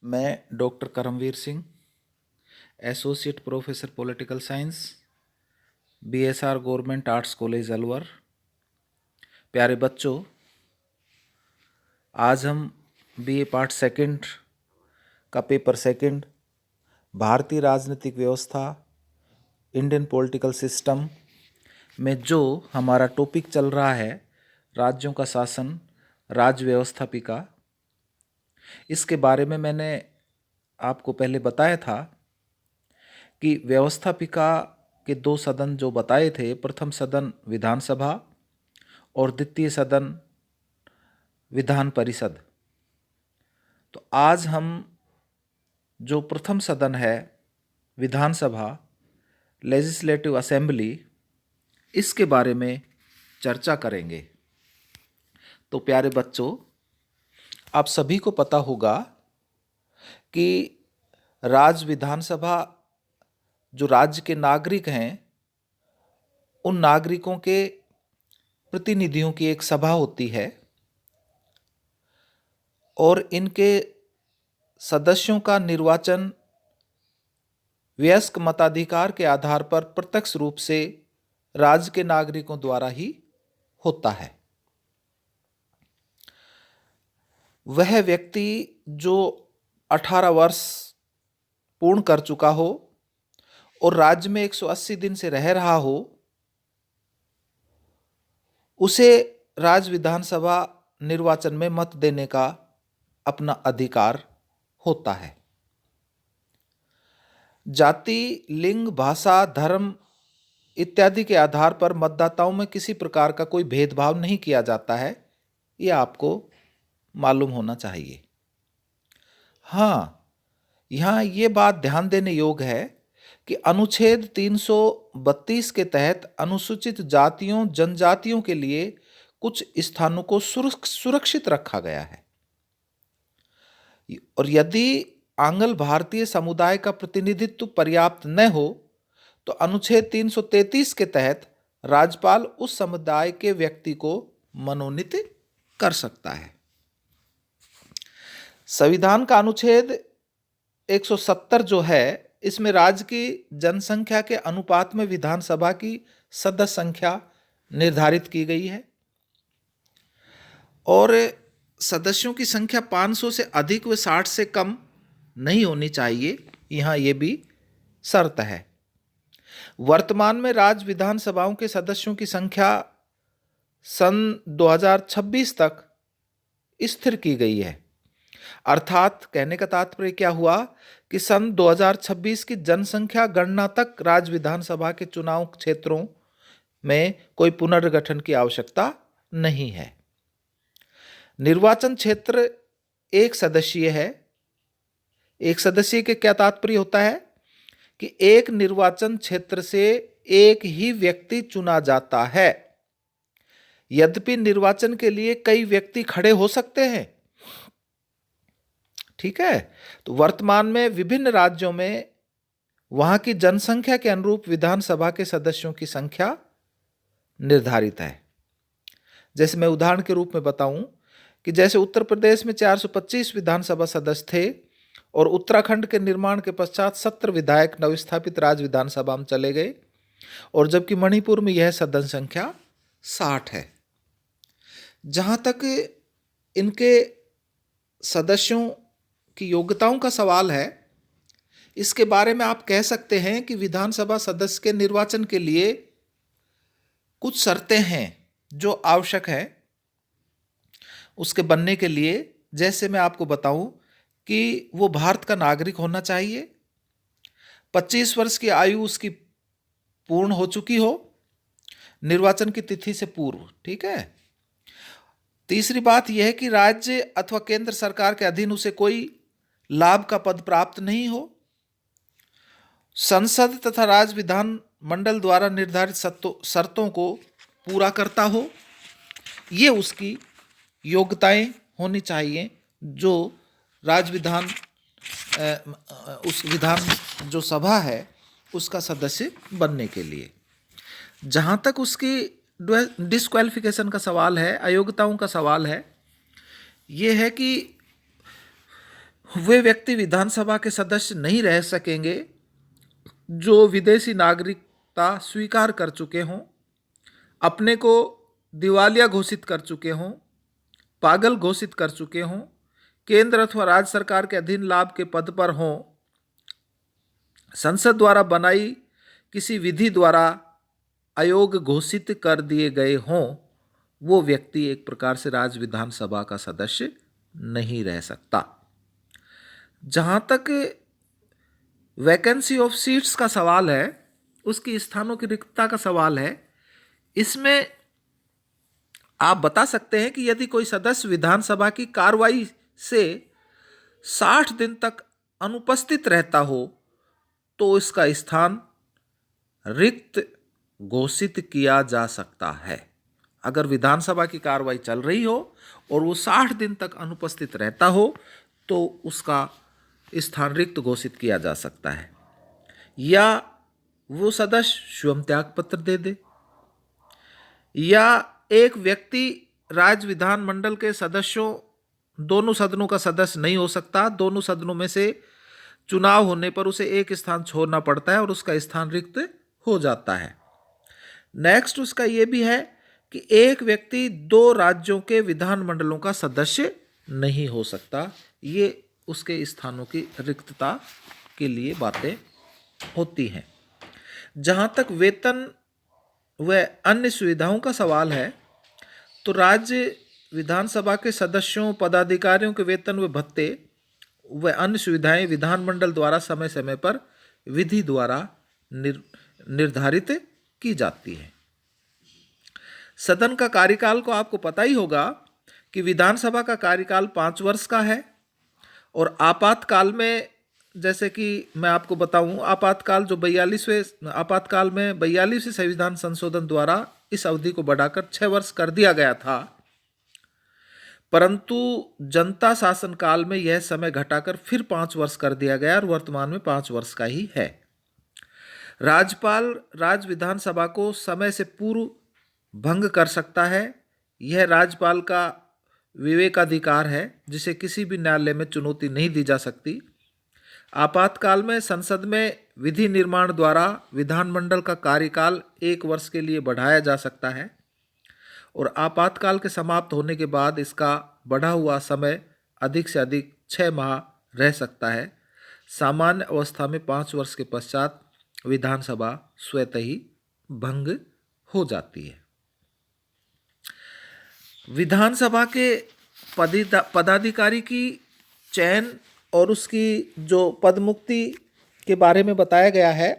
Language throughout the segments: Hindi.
मैं doctor Karamvir Singh, associate professor political science, BSR government arts college Alwar. प्यारे बच्चों, आज हम बीए पार्ट सेकंड का पेपर सेकंड भारतीय राजनीतिक व्यवस्था, इंडियन पॉलिटिकल सिस्टम में जो हमारा टॉपिक चल रहा है, राज्यों का शासन, राज्य व्यवस्थापिका, इसके बारे में मैंने आपको पहले बताया था कि व्यवस्थापिका के दो सदन जो बताए थे, प्रथम सदन विधानसभा और द्वितीय सदन विधान परिषद। तो आज हम जो प्रथम सदन है विधानसभा, लेजिस्लेटिव असेंबली, इसके बारे में चर्चा करेंगे। तो प्यारे बच्चों, आप सभी को पता होगा कि राज्य विधानसभा जो राज्य के नागरिक हैं, उन नागरिकों के प्रतिनिधियों की एक सभा होती है और इनके सदस्यों का निर्वाचन वयस्क मताधिकार के आधार पर प्रत्यक्ष रूप से राज्य के नागरिकों द्वारा ही होता है। वह व्यक्ति जो 18 वर्ष पूर्ण कर चुका हो और राज्य में 180 दिन से रह रहा हो, उसे राज्य विधानसभा निर्वाचन में मत देने का अपना अधिकार होता है। जाति, लिंग, भाषा, धर्म इत्यादि के आधार पर मतदाताओं में किसी प्रकार का कोई भेदभाव नहीं किया जाता है, यह आपको मालूम होना चाहिए। हाँ, यहाँ ये बात ध्यान देने योग्य है कि अनुच्छेद 332 के तहत अनुसूचित जातियों, जनजातियों के लिए कुछ स्थानों को सुरक्षित रखा गया है और यदि आंग्ल भारतीय समुदाय का प्रतिनिधित्व पर्याप्त न हो तो अनुच्छेद 333 के तहत राज्यपाल उस समुदाय के व्यक्ति को मनोनीत कर सकता है। संविधान का अनुच्छेद 170 जो है, इसमें राज्य की जनसंख्या के अनुपात में विधानसभा की सदस्य संख्या निर्धारित की गई है और सदस्यों की संख्या 500 से अधिक व 60 से कम नहीं होनी चाहिए, यहाँ ये भी शर्त है। वर्तमान में राज्य विधानसभाओं के सदस्यों की संख्या सन 2026 तक स्थिर की गई है। अर्थात कहने का तात्पर्य क्या हुआ कि सन 2026 की जनसंख्या गणना तक राज्य विधानसभा के चुनाव क्षेत्रों में कोई पुनर्गठन की आवश्यकता नहीं है। निर्वाचन क्षेत्र एक सदस्यीय है। एक सदस्यीय के क्या तात्पर्य होता है कि एक निर्वाचन क्षेत्र से एक ही व्यक्ति चुना जाता है। यद्यपि निर्वाचन के लिए कई व्यक्ति खड़े हो सकते हैं, ठीक है। तो वर्तमान में विभिन्न राज्यों में वहां की जनसंख्या के अनुरूप विधानसभा के सदस्यों की संख्या निर्धारित है। जैसे मैं उदाहरण के रूप में बताऊं कि जैसे उत्तर प्रदेश में 425 विधानसभा सदस्य थे और उत्तराखंड के निर्माण के पश्चात 70 विधायक नवस्थापित राज्य विधानसभा में चले गए और जबकि मणिपुर में यह सदन संख्या 60 है। जहां तक इनके सदस्यों की योग्यताओं का सवाल है, इसके बारे में आप कह सकते हैं कि विधानसभा सदस्य के निर्वाचन के लिए कुछ शर्तें हैं जो आवश्यक है उसके बनने के लिए। जैसे मैं आपको बताऊं कि वो भारत का नागरिक होना चाहिए, 25 वर्ष की आयु उसकी पूर्ण हो चुकी हो निर्वाचन की तिथि से पूर्व, ठीक है। तीसरी बात यह है कि राज्य अथवा केंद्र सरकार के अधीन उसे कोई लाभ का पद प्राप्त नहीं हो, संसद तथा राज्य विधान मंडल द्वारा निर्धारित शर्तों को पूरा करता हो, ये उसकी योग्यताएं होनी चाहिए जो राज्य विधान उस विधान जो सभा है उसका सदस्य बनने के लिए। जहाँ तक उसकी डिस्क्वालिफिकेशन का सवाल है, अयोग्यताओं का सवाल है, ये है कि वे व्यक्ति विधानसभा के सदस्य नहीं रह सकेंगे जो विदेशी नागरिकता स्वीकार कर चुके हों, अपने को दिवालिया घोषित कर चुके हों, पागल घोषित कर चुके हों, केंद्र अथवा राज्य सरकार के अधीन लाभ के पद पर हों, संसद द्वारा बनाई किसी विधि द्वारा अयोग्य घोषित कर दिए गए हों, वो व्यक्ति एक प्रकार से राज्य विधानसभा का सदस्य नहीं रह सकता। जहाँ तक वैकेंसी ऑफ सीट्स का सवाल है, उसकी स्थानों की रिक्तता का सवाल है, इसमें आप बता सकते हैं कि यदि कोई सदस्य विधानसभा की कार्रवाई से 60 दिन तक अनुपस्थित रहता हो तो इसका स्थान रिक्त घोषित किया जा सकता है। अगर विधानसभा की कार्रवाई चल रही हो और वो 60 दिन तक अनुपस्थित रहता हो तो उसका स्थान रिक्त घोषित किया जा सकता है, या वो सदस्य स्वयं त्याग पत्र दे दे, या एक व्यक्ति राज्य विधानमंडल के सदस्यों दोनों सदनों का सदस्य नहीं हो सकता, दोनों सदनों में से चुनाव होने पर उसे एक स्थान छोड़ना पड़ता है और उसका स्थान रिक्त हो जाता है। नेक्स्ट उसका ये भी है कि एक व्यक्ति 2 राज्यों के विधानमंडलों का सदस्य नहीं हो सकता। ये उसके स्थानों की रिक्तता के लिए बातें होती हैं। जहाँ तक वेतन व अन्य सुविधाओं का सवाल है तो राज्य विधानसभा के सदस्यों, पदाधिकारियों के वेतन व भत्ते व अन्य सुविधाएं विधानमंडल द्वारा समय समय पर विधि द्वारा निर्धारित की जाती है। सदन का कार्यकाल को आपको पता ही होगा कि विधानसभा का कार्यकाल 5 वर्ष का है और आपातकाल में, जैसे कि मैं आपको बताऊं, आपातकाल जो 42वें आपातकाल में 42वें संविधान संशोधन द्वारा इस अवधि को बढ़ाकर 6 वर्ष कर दिया गया था, परंतु जनता शासन काल में यह समय घटाकर फिर 5 वर्ष कर दिया गया और वर्तमान में 5 वर्ष का ही है। राज्यपाल राज्य विधानसभा को समय से पूर्व भंग कर सकता है। यह राज्यपाल का विवेकाधिकार है जिसे किसी भी न्यायालय में चुनौती नहीं दी जा सकती। आपातकाल में संसद में विधि निर्माण द्वारा विधानमंडल का कार्यकाल 1 वर्ष के लिए बढ़ाया जा सकता है और आपातकाल के समाप्त होने के बाद इसका बढ़ा हुआ समय अधिक से अधिक 6 माह रह सकता है। सामान्य अवस्था में 5 वर्ष के पश्चात विधानसभा स्वतः ही भंग हो जाती है। विधानसभा के पदाधिकारी की चयन और उसकी जो पदमुक्ति के बारे में बताया गया है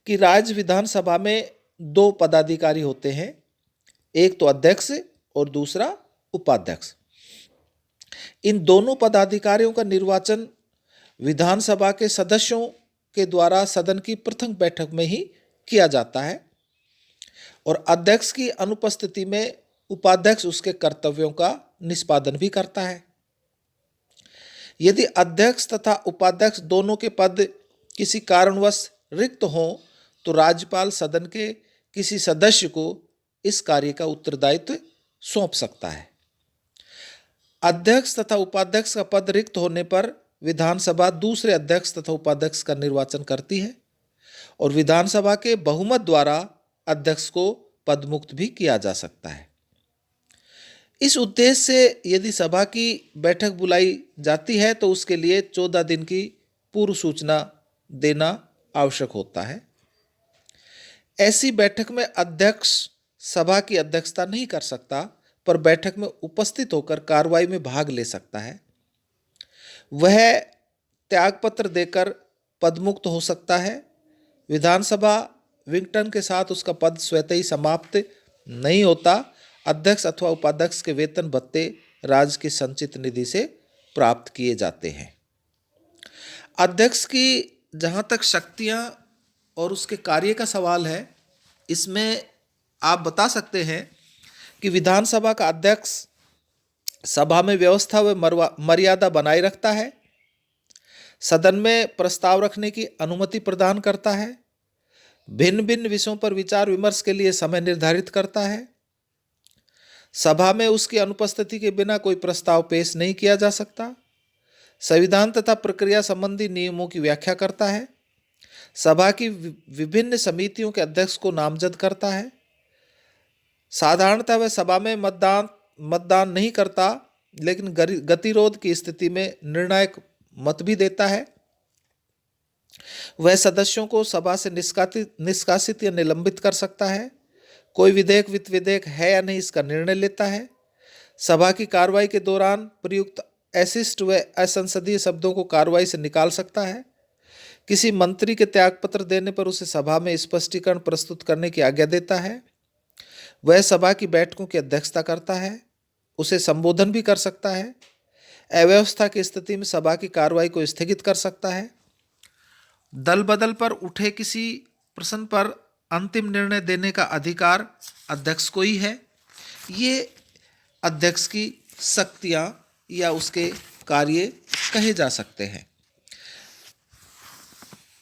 कि राज्य विधानसभा में 2 पदाधिकारी होते हैं, एक तो अध्यक्ष और दूसरा उपाध्यक्ष। इन दोनों पदाधिकारियों का निर्वाचन विधानसभा के सदस्यों के द्वारा सदन की प्रथम बैठक में ही किया जाता है और अध्यक्ष की अनुपस्थिति में उपाध्यक्ष उसके कर्तव्यों का निष्पादन भी करता है। यदि अध्यक्ष तथा उपाध्यक्ष दोनों के पद किसी कारणवश रिक्त हों तो राज्यपाल सदन के किसी सदस्य को इस कार्य का उत्तरदायित्व सौंप सकता है। अध्यक्ष तथा उपाध्यक्ष का पद रिक्त होने पर विधानसभा दूसरे अध्यक्ष तथा उपाध्यक्ष का निर्वाचन करती है और विधानसभा के बहुमत द्वारा अध्यक्ष को पदमुक्त भी किया जा सकता है। इस उद्देश्य से यदि सभा की बैठक बुलाई जाती है तो उसके लिए 14 दिन की पूर्व सूचना देना आवश्यक होता है। ऐसी बैठक में अध्यक्ष सभा की अध्यक्षता नहीं कर सकता पर बैठक में उपस्थित होकर कार्रवाई में भाग ले सकता है। वह त्यागपत्र देकर पदमुक्त हो सकता है। विधानसभा विघटन के साथ उसका पद स्वतः ही समाप्त नहीं होता। अध्यक्ष अथवा उपाध्यक्ष के वेतन भत्ते राज्य की संचित निधि से प्राप्त किए जाते हैं। अध्यक्ष की जहाँ तक शक्तियाँ और उसके कार्य का सवाल है, इसमें आप बता सकते हैं कि विधानसभा का अध्यक्ष सभा में व्यवस्था व मर्यादा बनाए रखता है, सदन में प्रस्ताव रखने की अनुमति प्रदान करता है, भिन्न भिन्न विषयों पर विचार विमर्श के लिए समय निर्धारित करता है, सभा में उसकी अनुपस्थिति के बिना कोई प्रस्ताव पेश नहीं किया जा सकता, संविधान तथा प्रक्रिया संबंधी नियमों की व्याख्या करता है। सभा की विभिन्न समितियों के अध्यक्ष को नामजद करता है। साधारणतः वह सभा में मतदान नहीं करता, लेकिन गतिरोध की स्थिति में निर्णायक मत भी देता है। वह सदस्यों को सभा से निष्कासित या निलंबित कर सकता है। कोई विधेयक वित्त विधेयक है या नहीं, इसका निर्णय लेता है। सभा की कार्रवाई के दौरान प्रयुक्त अशिष्ट व असंसदीय शब्दों को कार्रवाई से निकाल सकता है। किसी मंत्री के त्यागपत्र देने पर उसे सभा में स्पष्टीकरण प्रस्तुत करने की आज्ञा देता है। वह सभा की बैठकों की अध्यक्षता करता है, उसे संबोधन भी कर सकता है। अव्यवस्था की स्थिति में सभा की कार्रवाई को स्थगित कर सकता है। दल बदल पर उठे किसी प्रश्न पर अंतिम निर्णय देने का अधिकार अध्यक्ष को ही है। ये अध्यक्ष की शक्तियां या उसके कार्य कहे जा सकते हैं।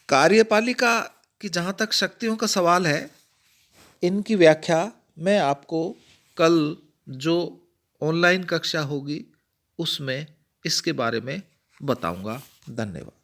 कार्यपालिका की जहाँ तक शक्तियों का सवाल है, इनकी व्याख्या मैं आपको कल जो ऑनलाइन कक्षा होगी उसमें इसके बारे में बताऊंगा। धन्यवाद।